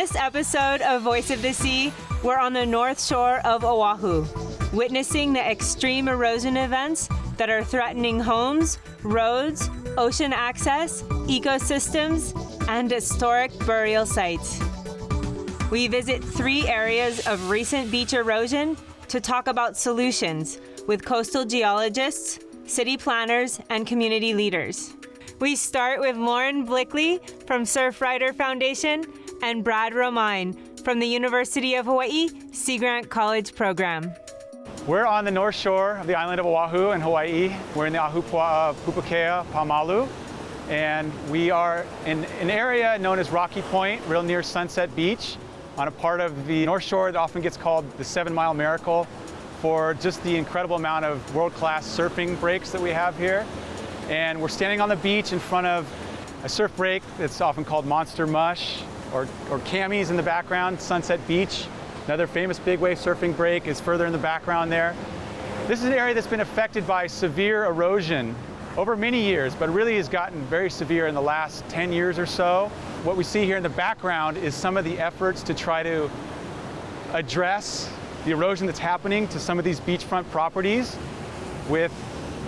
this episode of Voice of the Sea, we're on the North Shore of Oʻahu, witnessing the extreme erosion events that are threatening homes, roads, ocean access, ecosystems, and historic burial sites. We visit 3 areas of recent beach erosion to talk about solutions with coastal geologists, city planners, and community leaders. We start with Lauren Blickley from Surfrider Foundation and Brad Romine from the University of Hawaiʻi Sea Grant College Program. We're on the north shore of the island of Oʻahu in Hawaii. We're in the Ahupua'a Pupukea Pamalu, and we are in an area known as Rocky Point, real near Sunset Beach, on a part of the North Shore that often gets called the 7-mile miracle for just the incredible amount of world-class surfing breaks that we have here. And we're standing on the beach in front of a surf break that's often called Monster Mush, or Kammie's in the background, Sunset Beach. Another famous big wave surfing break is further in the background there. This is an area that's been affected by severe erosion over many years, but really has gotten very severe in the last 10 years or so. What we see here in the background is some of the efforts to try to address the erosion that's happening to some of these beachfront properties with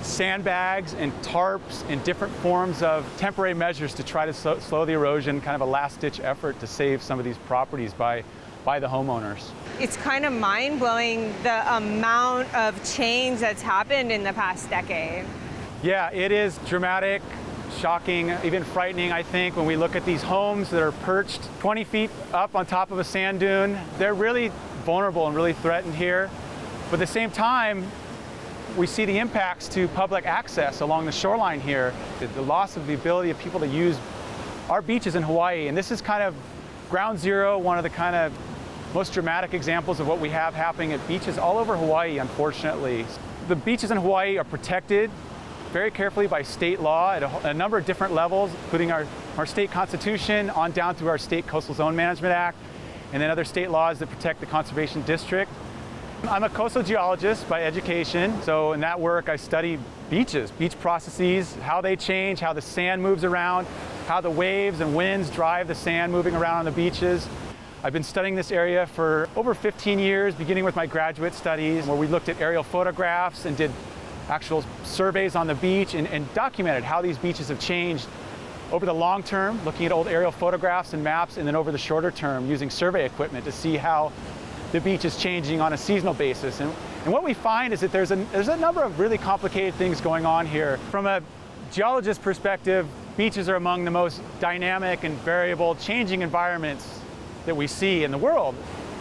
sandbags and tarps and different forms of temporary measures to try to slow the erosion, kind of a last-ditch effort to save some of these properties by the homeowners. It's kind of mind-blowing the amount of change that's happened in the past decade. Yeah, it is dramatic, shocking, even frightening, I think, when we look at these homes that are perched 20 feet up on top of a sand dune. They're really vulnerable and really threatened here. But at the same time, we see the impacts to public access along the shoreline here, the loss of the ability of people to use our beaches in Hawaii. And this is kind of ground zero, one of the kind of most dramatic examples of what we have happening at beaches all over Hawaii, unfortunately. The beaches in Hawaii are protected very carefully by state law at a number of different levels, including our state constitution on down through our state Coastal Zone Management Act, and then other state laws that protect the conservation district. I'm a coastal geologist by education, so in that work I study beaches, beach processes, how they change, how the sand moves around, how the waves and winds drive the sand moving around on the beaches. I've been studying this area for over 15 years, beginning with my graduate studies, where we looked at aerial photographs and did actual surveys on the beach and documented how these beaches have changed over the long term, looking at old aerial photographs and maps, and then over the shorter term using survey equipment to see how the beach is changing on a seasonal basis. And what we find is that there's a number of really complicated things going on here. From a geologist perspective, beaches are among the most dynamic and variable, changing environments that we see in the world.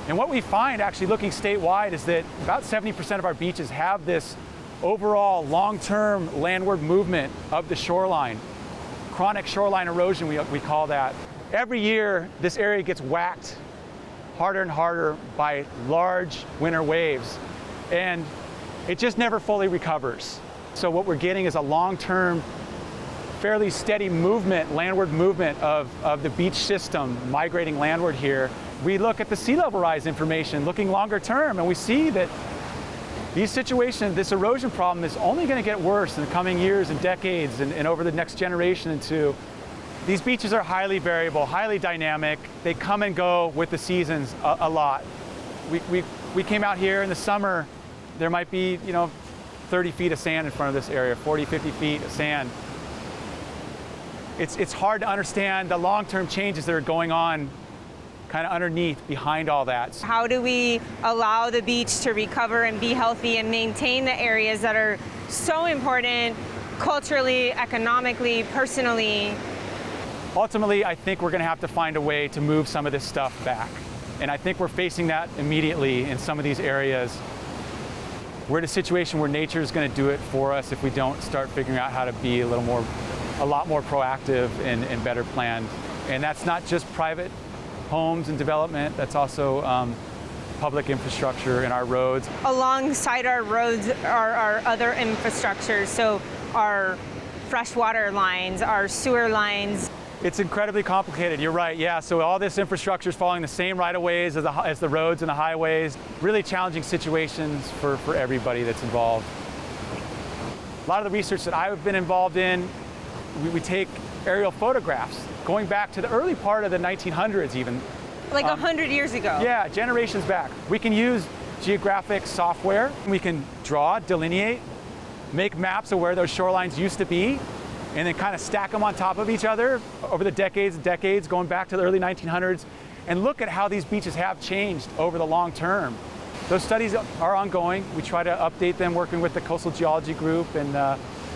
And what we find, actually looking statewide, is that about 70% of our beaches have this overall long-term landward movement of the shoreline. Chronic shoreline erosion, we call that. Every year, this area gets whacked harder and harder by large winter waves, and it just never fully recovers. So what we're getting is a long-term, fairly steady movement, landward movement of the beach system migrating landward here. We look at the sea level rise information, looking longer term, and we see that these situations, this erosion problem is only going to get worse in the coming years and decades and over the next generation and two. These beaches are highly variable, highly dynamic. They come and go with the seasons a lot. We came out here in the summer, there might be 30 feet of sand in front of this area, 40, 50 feet of sand. It's hard to understand the long-term changes that are going on kind of underneath, behind all that. How do we allow the beach to recover and be healthy and maintain the areas that are so important culturally, economically, personally? Ultimately, I think we're going to have to find a way to move some of this stuff back. And I think we're facing that immediately in some of these areas. We're in a situation where nature is going to do it for us if we don't start figuring out how to be a lot more proactive and better planned. And that's not just private homes and development, that's also public infrastructure in our roads. Alongside our roads are our other infrastructures, so our freshwater lines, our sewer lines. It's incredibly complicated, you're right, yeah. So all this infrastructure is following the same right-of-ways as the roads and the highways. Really challenging situations for everybody that's involved. A lot of the research that I've been involved in, we take aerial photographs going back to the early part of the 1900s even, Like 100 years ago? Yeah, generations back. We can use geographic software. We can draw, delineate, make maps of where those shorelines used to be, and then kind of stack them on top of each other over the decades and decades, going back to the early 1900s, and look at how these beaches have changed over the long term. Those studies are ongoing. We try to update them, working with the Coastal Geology Group and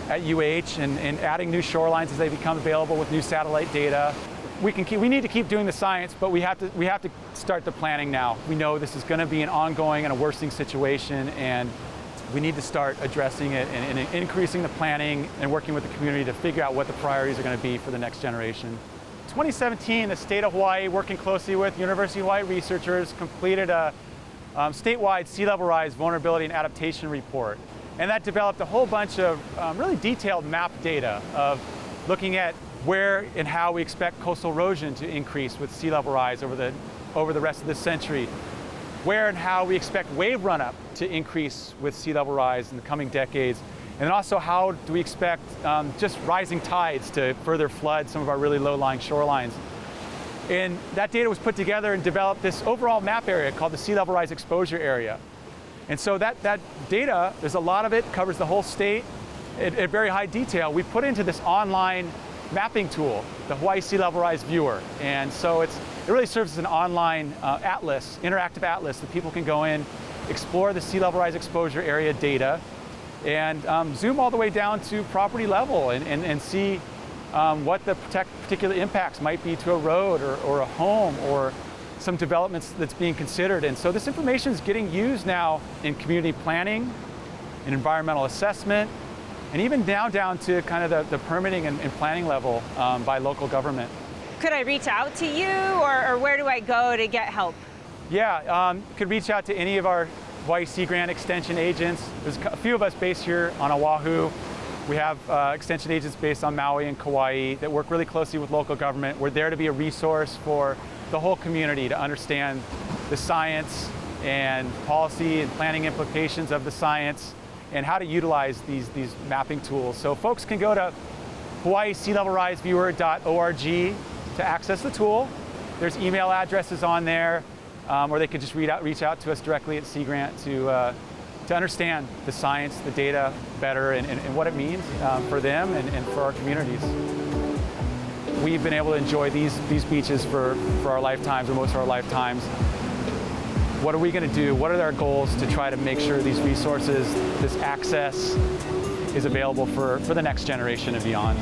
at UH, and adding new shorelines as they become available with new satellite data. We need to keep doing the science, but we have to start the planning now. We know this is going to be an ongoing and a worsening situation, and we need to start addressing it and increasing the planning and working with the community to figure out what the priorities are going to be for the next generation. 2017, the state of Hawaii, working closely with University of Hawaiʻi researchers, completed a statewide sea level rise vulnerability and adaptation report. And that developed a whole bunch of really detailed map data of looking at where and how we expect coastal erosion to increase with sea level rise over the rest of this century, where and how we expect wave run-up to increase with sea level rise in the coming decades, and also how do we expect just rising tides to further flood some of our really low-lying shorelines. And that data was put together and developed this overall map area called the sea level rise exposure area. And so that data, there's a lot of it, covers the whole state at very high detail. We put into this online mapping tool, the Hawaii Sea Level Rise Viewer. And so it really serves as an online atlas, interactive atlas that people can go in, explore the sea level rise exposure area data, and zoom all the way down to property level and see what the particular impacts might be to a road or a home or some developments that's being considered. And so this information is getting used now in community planning, in environmental assessment, and even down to kind of the permitting and planning level by local government. Could I reach out to you, or where do I go to get help? Yeah, you could reach out to any of our Hawaii Sea Grant Extension agents. There's a few of us based here on Oahu. We have extension agents based on Maui and Kauai that work really closely with local government. We're there to be a resource for the whole community to understand the science and policy and planning implications of the science and how to utilize these mapping tools. So folks can go to hawaiisealevelriseviewer.org to access the tool. There's email addresses on there, or they could just reach out to us directly at Sea Grant to understand the science, the data better, and what it means for them and for our communities. We've been able to enjoy these beaches for our lifetimes, or most of our lifetimes. What are we going to do? What are our goals to try to make sure these resources, this access, is available for the next generation and beyond?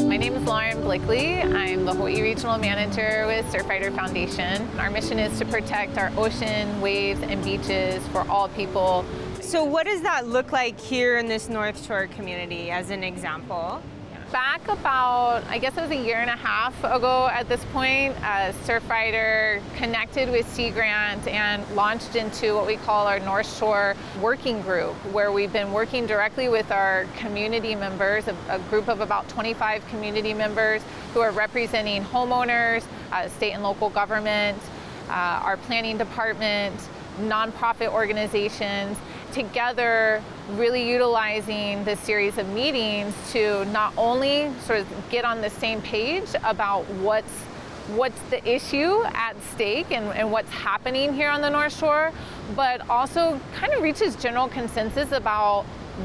My name is Blickley. I'm the Hawaii Regional Manager with Surfrider Foundation. Our mission is to protect our ocean, waves, and beaches for all people. So what does that look like here in this North Shore community, as an example? Back about, I guess it was a year and a half ago at this point, Surfrider connected with Sea Grant and launched into what we call our North Shore Working Group, where we've been working directly with our community members, a group of about 25 community members who are representing homeowners, state and local government, our planning department, nonprofit organizations, together really utilizing this series of meetings to not only sort of get on the same page about what's the issue at stake and what's happening here on the North Shore, but also kind of reaches general consensus about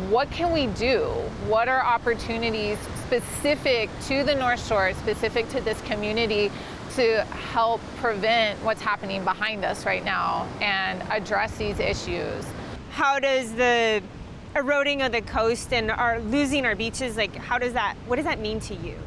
what can we do? What are opportunities specific to the North Shore, specific to this community, to help prevent what's happening behind us right now and address these issues. How does the eroding of the coast and losing our beaches, what does that mean to you?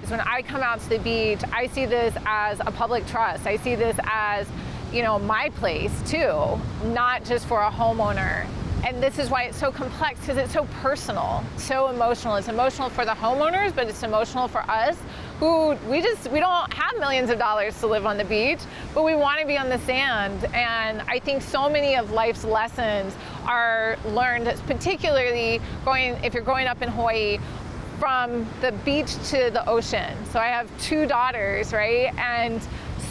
When I come out to the beach, I see this as a public trust. I see this as, my place too, not just for a homeowner. And this is why it's so complex, because it's so personal, so emotional. It's emotional for the homeowners, but it's emotional for us who we don't have millions of dollars to live on the beach, but we want to be on the sand. And I think so many of life's lessons are learned, particularly if you're growing up in Hawaii, from the beach to the ocean. So I have 2 daughters, right? And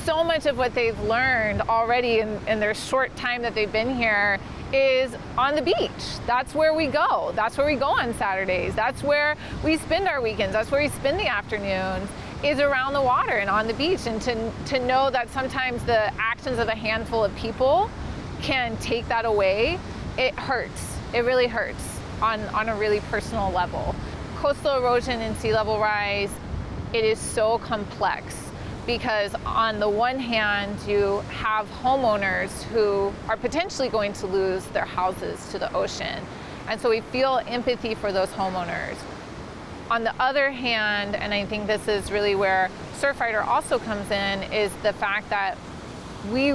so much of what they've learned already in their short time that they've been here is on the beach. That's where we go. That's where we go on Saturdays. That's where we spend our weekends. That's where we spend the afternoons. is around the water and on the beach, and to know that sometimes the actions of a handful of people can take that away, it hurts. It really hurts on a really personal level. Coastal erosion and sea level rise, it is so complex because on the one hand, you have homeowners who are potentially going to lose their houses to the ocean. And so we feel empathy for those homeowners. On the other hand, and I think this is really where Surfrider also comes in, is the fact that we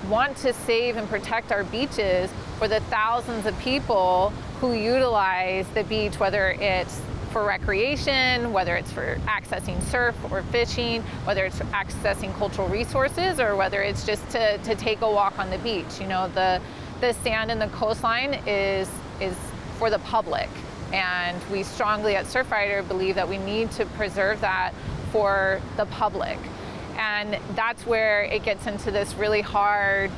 want to save and protect our beaches for the thousands of people who utilize the beach, whether it's for recreation, whether it's for accessing surf or fishing, whether it's for accessing cultural resources, or whether it's just to take a walk on the beach. You know, the sand and the coastline is for the public. And we strongly at Surfrider believe that we need to preserve that for the public. And that's where it gets into this really hard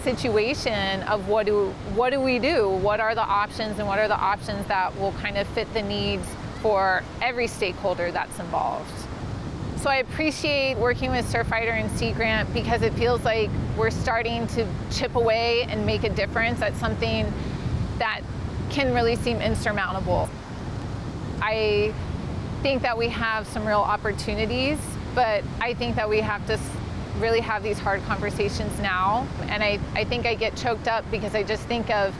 situation of what do we do? What are the options, and what are the options that will kind of fit the needs for every stakeholder that's involved? So I appreciate working with Surfrider and Sea Grant because it feels like we're starting to chip away and make a difference at something that can really seem insurmountable. I think that we have some real opportunities, but I think that we have to really have these hard conversations now. And I think I get choked up because I just think of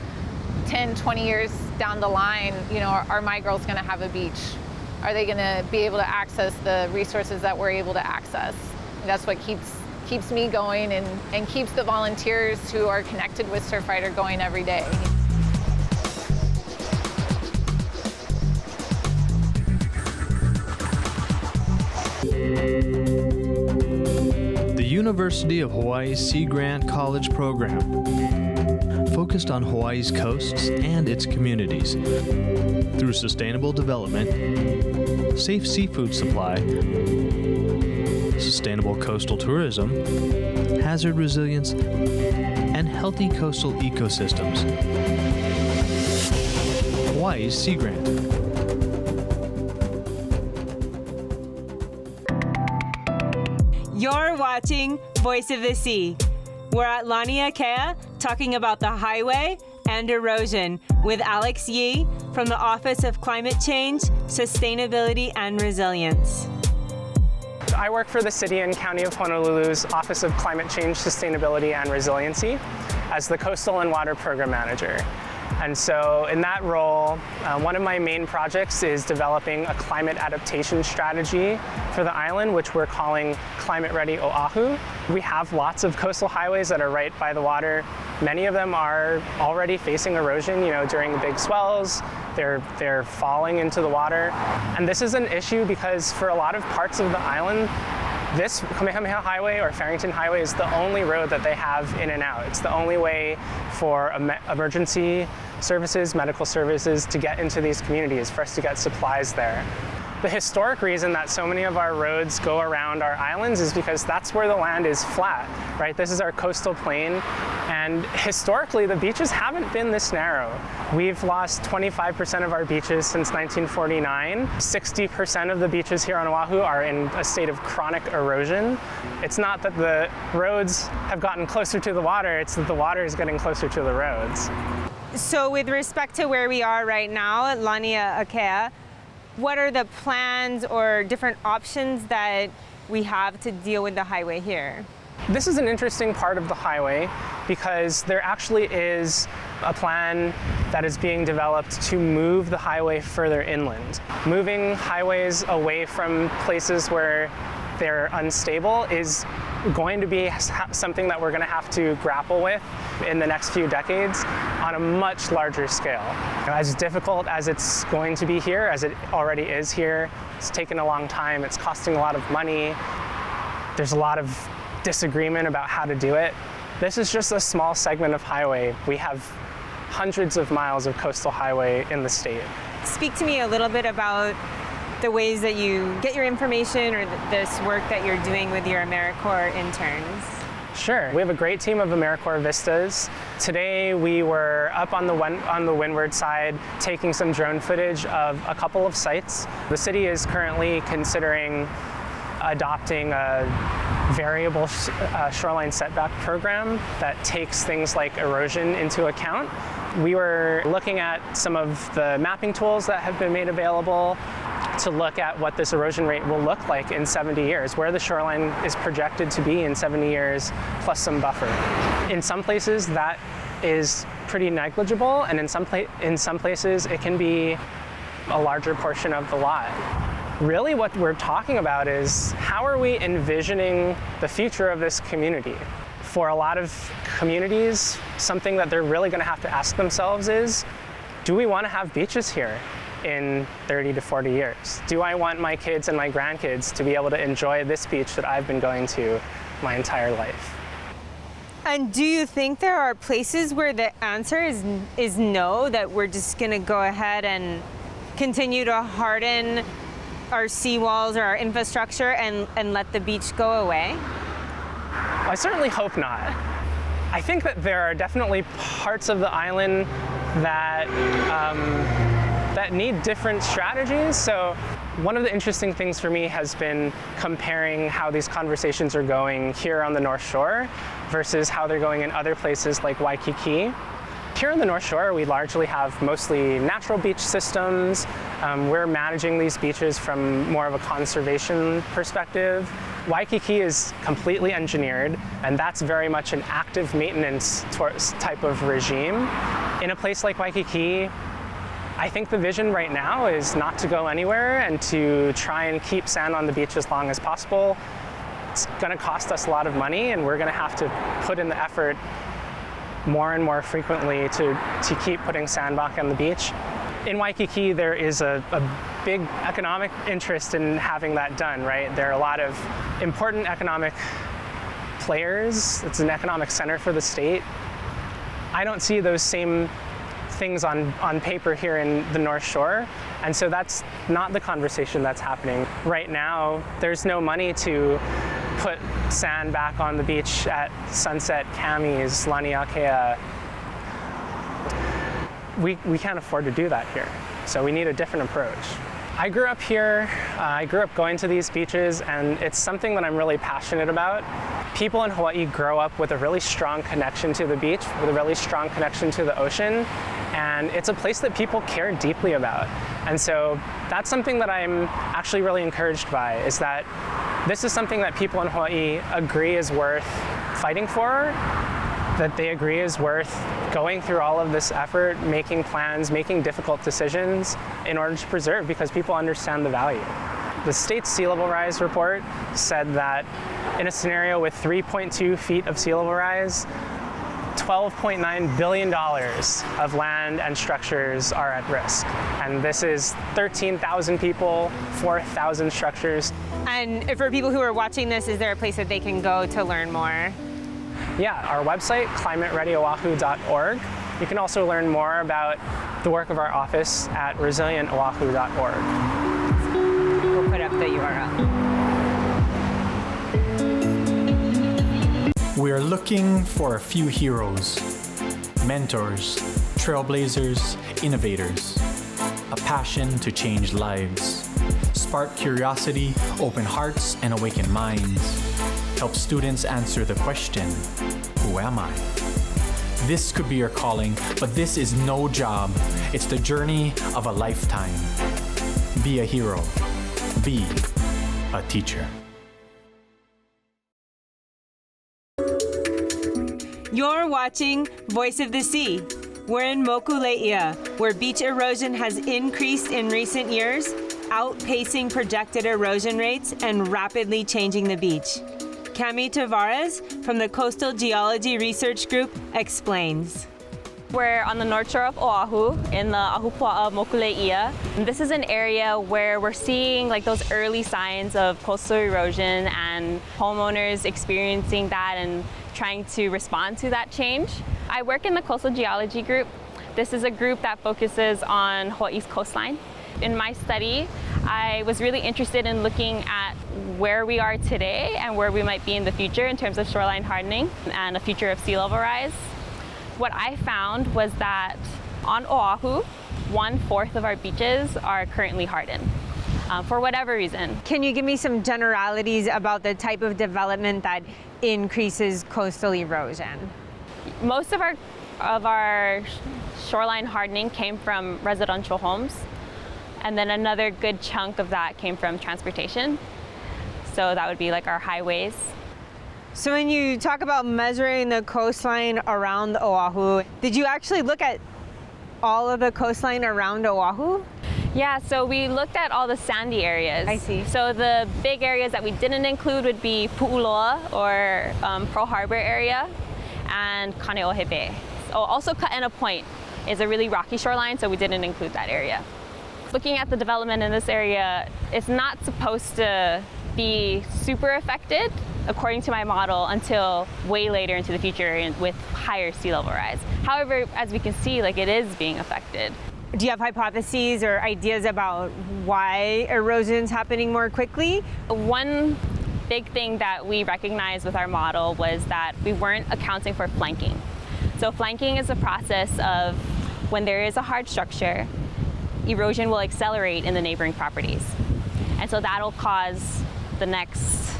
10, 20 years down the line, you know, are my girls gonna have a beach? Are they gonna be able to access the resources that we're able to access? That's what keeps me going and keeps the volunteers who are connected with Surfrider going every day. The University of Hawaiʻi Sea Grant College Program focused on Hawaii's coasts and its communities through sustainable development, safe seafood supply, sustainable coastal tourism, hazard resilience, and healthy coastal ecosystems. Hawaii's Sea Grant. You're watching Voice of the Sea. We're at Laniākea talking about the highway and erosion with Alex Yee from the Office of Climate Change, Sustainability, and Resilience. I work for the City and County of Honolulu's Office of Climate Change, Sustainability, and Resiliency as the Coastal and Water Program Manager. And so in that role, one of my main projects is developing a climate adaptation strategy for the island, which we're calling Climate Ready Oʻahu. We have lots of coastal highways that are right by the water. Many of them are already facing erosion, you know, during the big swells. They're falling into the water. And this is an issue because for a lot of parts of the island, this Kamehameha Highway or Farrington Highway is the only road that they have in and out. It's the only way for emergency services, medical services to get into these communities, for us to get supplies there. The historic reason that so many of our roads go around our islands is because that's where the land is flat, right? This is our coastal plain, and historically the beaches haven't been this narrow. We've lost 25% of our beaches since 1949. 60% of the beaches here on Oahu are in a state of chronic erosion. It's not that the roads have gotten closer to the water, it's that the water is getting closer to the roads. So with respect to where we are right now at Laniākea, what are the plans or different options that we have to deal with the highway here? This is an interesting part of the highway because there actually is a plan that is being developed to move the highway further inland. Moving highways away from places where they're unstable is going to be something that we're going to have to grapple with in the next few decades on a much larger scale. As difficult as it's going to be here, as it already is here, it's taken a long time, it's costing a lot of money, there's a lot of disagreement about how to do it. This is just a small segment of highway. We have hundreds of miles of coastal highway in the state. Speak to me a little bit about the ways that you get your information or this work that you're doing with your AmeriCorps interns. Sure. We have a great team of AmeriCorps Vistas. Today we were up on the windward side taking some drone footage of a couple of sites. The city is currently considering adopting a variable shoreline setback program that takes things like erosion into account. We were looking at some of the mapping tools that have been made available to look at what this erosion rate will look like in 70 years, where the shoreline is projected to be in 70 years, plus some buffer. In some places, that is pretty negligible, and in some places, it can be a larger portion of the lot. Really, what we're talking about is how are we envisioning the future of this community? For a lot of communities, something that they're really going to have to ask themselves is, do we want to have beaches here in 30 to 40 years? Do I want my kids and my grandkids to be able to enjoy this beach that I've been going to my entire life? And do you think there are places where the answer is no, that we're just going to go ahead and continue to harden our seawalls or our infrastructure and let the beach go away? I certainly hope not. I think that there are definitely parts of the island that that need different strategies. So one of the interesting things for me has been comparing how these conversations are going here on the North Shore versus how they're going in other places like Waikiki. Here on the North Shore, we largely have mostly natural beach systems. We're managing these beaches from more of a conservation perspective. Waikiki is completely engineered, and that's very much an active maintenance type of regime. In a place like Waikiki, I think the vision right now is not to go anywhere and to try and keep sand on the beach as long as possible. It's going to cost us a lot of money, and we're going to have to put in the effort more and more frequently to keep putting sand back on the beach. In Waikiki, there is a big economic interest in having that done, right? There are a lot of important economic players. It's an economic center for the state. I don't see those same things on paper here in the North Shore, and so that's not the conversation that's happening. Right now, there's no money to put sand back on the beach at Sunset, Kammie's, Laniākea. We can't afford to do that here, so we need a different approach. I grew up here, I grew up going to these beaches, and it's something that I'm really passionate about. People in Hawaii grow up with a really strong connection to the beach, with a really strong connection to the ocean, and it's a place that people care deeply about. And so that's something that I'm actually really encouraged by, is that this is something that people in Hawaii agree is worth fighting for, that they agree is worth going through all of this effort, making plans, making difficult decisions in order to preserve, because people understand the value. The state's sea level rise report said that in a scenario with 3.2 feet of sea level rise, $12.9 billion of land and structures are at risk. And this is 13,000 people, 4,000 structures. And for people who are watching this, is there a place that they can go to learn more? Yeah, our website, climatereadyoahu.org. You can also learn more about the work of our office at resilientoahu.org. We'll put up the URL. We are looking for a few heroes, mentors, trailblazers, innovators, a passion to change lives, spark curiosity, open hearts, and awaken minds. Help students answer the question, who am I? This could be your calling, but this is no job. It's the journey of a lifetime. Be a hero. Be a teacher. You're watching Voice of the Sea. We're in Mokulēiʻa, where beach erosion has increased in recent years, outpacing projected erosion rates and rapidly changing the beach. Kammie Tavares from the Coastal Geology Research Group explains. We're on the North Shore of Oʻahu in the Ahupua'a of Mokulēiʻa. This is an area where we're seeing those early signs of coastal erosion and homeowners experiencing that and trying to respond to that change. I work in the Coastal Geology Group. This is a group that focuses on Hawaii's coastline. In my study, I was really interested in looking at where we are today and where we might be in the future in terms of shoreline hardening and a future of sea level rise. What I found was that on Oʻahu, 1/4 of our beaches are currently hardened. for whatever reason. Can you give me some generalities about the type of development that increases coastal erosion? Most of our shoreline hardening came from residential homes, and then another good chunk of that came from transportation. So that would be like our highways. So when you talk about measuring the coastline around Oahu, did you actually look at all of the coastline around Oahu? Yeah, so we looked at all the sandy areas. I see. So the big areas that we didn't include would be Pu'uloa, or Pearl Harbor area, and Kaneohe Bay. So also Kaena Point is a really rocky shoreline, so we didn't include that area. Looking at the development in this area, it's not supposed to be super affected, according to my model, until way later into the future with higher sea level rise. However, as we can see, like, it is being affected. Do you have hypotheses or ideas about why erosion's happening more quickly? One big thing that we recognized with our model was that we weren't accounting for flanking. So flanking is a process of when there is a hard structure, erosion will accelerate in the neighboring properties. And so that'll cause the next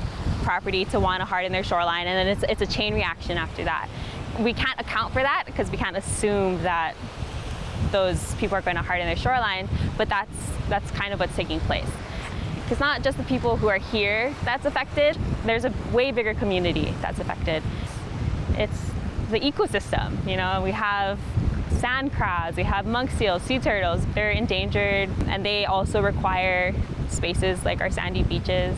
property to want to harden their shoreline, and then it's a chain reaction after that. We can't account for that because we can't assume that those people are going to harden their shoreline, but that's kind of what's taking place. It's not just the people who are here that's affected, there's a way bigger community that's affected. It's the ecosystem, you know, we have sand crabs, we have monk seals, sea turtles, they're endangered, and they also require spaces like our sandy beaches.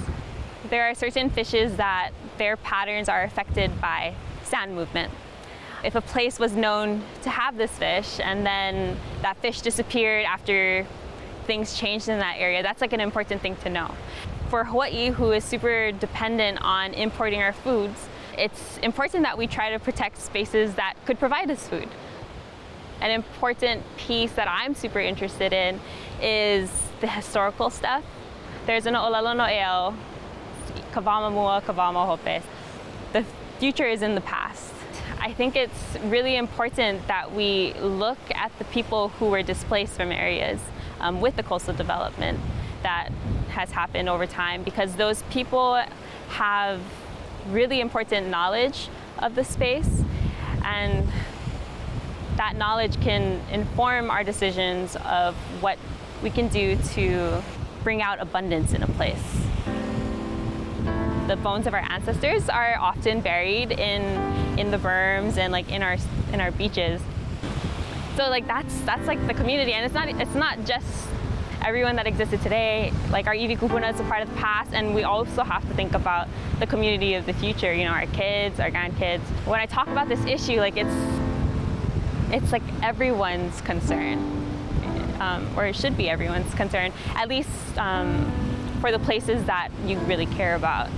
There are certain fishes that their patterns are affected by sand movement. If a place was known to have this fish and then that fish disappeared after things changed in that area, that's like an important thing to know. For Hawaii, who is super dependent on importing our foods, it's important that we try to protect spaces that could provide us food. An important piece that I'm super interested in is the historical stuff. There's an Olelo no Eo, Kawamamua, Kawamahope. The future is in the past. I think it's really important that we look at the people who were displaced from areas with the coastal development that has happened over time, because those people have really important knowledge of the space, and that knowledge can inform our decisions of what we can do to bring out abundance in a place. The bones of our ancestors are often buried in the berms and like in our beaches. So like that's like the community, and it's not just everyone that existed today. Like our iwi kupuna is a part of the past, and we also have to think about the community of the future, you know, our kids, our grandkids. When I talk about this issue, like it's like everyone's concern, or it should be everyone's concern, at least for the places that you really care about.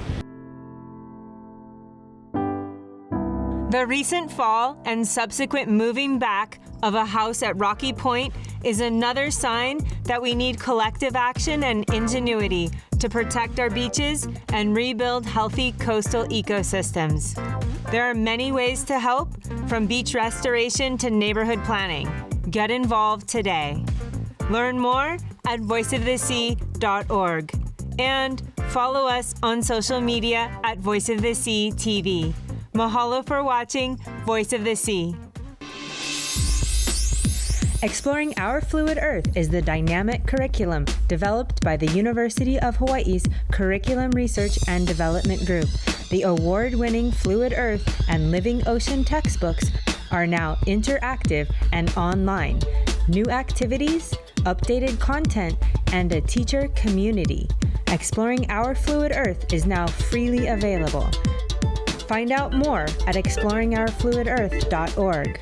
The recent fall and subsequent moving back of a house at Rocky Point is another sign that we need collective action and ingenuity to protect our beaches and rebuild healthy coastal ecosystems. There are many ways to help, from beach restoration to neighborhood planning. Get involved today. Learn more at voiceofthesea.org and follow us on social media at Voice of the Sea TV. Mahalo for watching Voice of the Sea. Exploring Our Fluid Earth is the dynamic curriculum developed by the University of Hawaiʻi's Curriculum Research and Development Group. The award-winning Fluid Earth and Living Ocean textbooks are now interactive and online. New activities, updated content, and a teacher community. Exploring Our Fluid Earth is now freely available. Find out more at exploringourfluidearth.org.